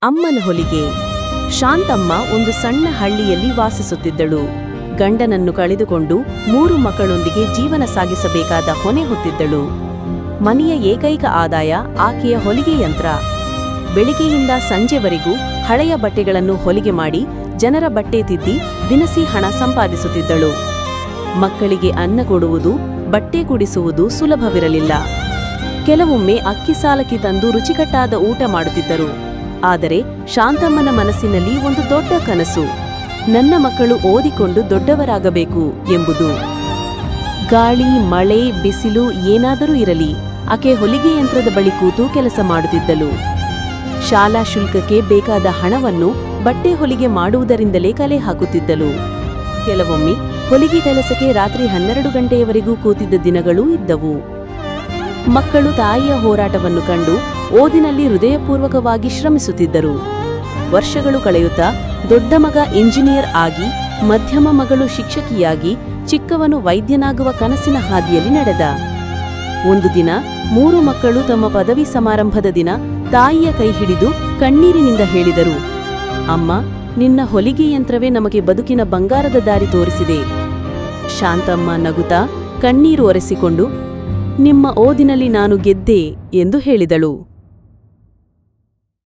ಅಮ್ಮನ ಹೊಲಿಗೆ. ಶಾಂತಮ್ಮ ಒಂದು ಸಣ್ಣ ಹಳ್ಳಿಯಲ್ಲಿ ವಾಸಿಸುತ್ತಿದ್ದಳು. ಗಂಡನನ್ನು ಕಳೆದುಕೊಂಡು 3 ಮಕ್ಕಳೊಂದಿಗೆ ಜೀವನ ಸಾಗಿಸಬೇಕಾದ ಹೊಣೆ ಹೊತ್ತಿದ್ದಳು. ಮನೆಯ ಏಕೈಕ ಆದಾಯ ಆಕೆಯ ಹೊಲಿಗೆ ಯಂತ್ರ. ಬೆಳಿಗ್ಗೆಯಿಂದ ಸಂಜೆವರೆಗೂ ಹಳೆಯ ಬಟ್ಟೆಗಳನ್ನು ಹೊಲಿಗೆ ಮಾಡಿ ಜನರ ಬಟ್ಟೆ ತಿದ್ದಿ ದಿನಸಿ ಹಣ ಸಂಪಾದಿಸುತ್ತಿದ್ದಳು. ಮಕ್ಕಳಿಗೆ ಅನ್ನ ಕೊಡುವುದು, ಬಟ್ಟೆ ಕುಡಿಸುವುದು ಸುಲಭವಿರಲಿಲ್ಲ. ಕೆಲವೊಮ್ಮೆ ಅಕ್ಕಿ ಸಾಲಕ್ಕಿ ತಂದು ರುಚಿಕಟ್ಟಾದ ಊಟ ಮಾಡುತ್ತಿದ್ದರು. ಆದರೆ ಶಾಂತಮ್ಮನ ಮನಸ್ಸಿನಲ್ಲಿ ಒಂದು ದೊಡ್ಡ ಕನಸು, ನನ್ನ ಮಕ್ಕಳು ಓದಿಕೊಂಡು ದೊಡ್ಡವರಾಗಬೇಕು ಎಂಬುದು. ಗಾಳಿ, ಮಳೆ, ಬಿಸಿಲು ಏನಾದರೂ ಇರಲಿ, ಆಕೆ ಹೊಲಿಗೆ ಯಂತ್ರದ ಬಳಿ ಕೂತು ಕೆಲಸ ಮಾಡುತ್ತಿದ್ದಳು. ಶಾಲಾ ಶುಲ್ಕಕ್ಕೆ ಬೇಕಾದ ಹಣವನ್ನು ಬಟ್ಟೆ ಹೊಲಿಗೆ ಮಾಡುವುದರಿಂದಲೇ ಕಲೆ ಹಾಕುತ್ತಿದ್ದಳು. ಕೆಲವೊಮ್ಮೆ ಹೊಲಿಗೆ ಕೆಲಸಕ್ಕೆ ರಾತ್ರಿ 12 ಗಂಟೆಯವರೆಗೂ ಕೂತಿದ್ದ ದಿನಗಳೂ ಇದ್ದವು. ಮಕ್ಕಳು ತಾಯಿಯ ಹೋರಾಟವನ್ನು ಕಂಡು ಓದಿನಲ್ಲಿ ಹೃದಯಪೂರ್ವಕವಾಗಿ ಶ್ರಮಿಸುತ್ತಿದ್ದರು. ವರ್ಷಗಳು ಕಳೆಯುತ್ತಾ ದೊಡ್ಡ ಮಗ ಇಂಜಿನಿಯರ್ ಆಗಿ, ಮಧ್ಯಮ ಮಗಳು ಶಿಕ್ಷಕಿಯಾಗಿ, ಚಿಕ್ಕವನು ವೈದ್ಯನಾಗುವ ಕನಸಿನ ಹಾದಿಯಲ್ಲಿ ನಡೆದ. ಒಂದು ದಿನ 3 ಮಕ್ಕಳು ತಮ್ಮ ಪದವಿ ಸಮಾರಂಭದ ದಿನ ತಾಯಿಯ ಕೈ ಹಿಡಿದು ಕಣ್ಣೀರಿನಿಂದ ಹೇಳಿದರು, ಅಮ್ಮ, ನಿನ್ನ ಹೊಲಿಗೆ ಯಂತ್ರವೇ ನಮಗೆ ಬದುಕಿನ ಬಂಗಾರದ ದಾರಿ ತೋರಿಸಿದೆ. ಶಾಂತಮ್ಮ ನಗುತ್ತಾ ಕಣ್ಣೀರು ಒರೆಸಿಕೊಂಡು, ನಿಮ್ಮ ಓದಿನಲ್ಲಿ ನಾನು ಗೆದ್ದೆ ಎಂದು ಹೇಳಿದಳು.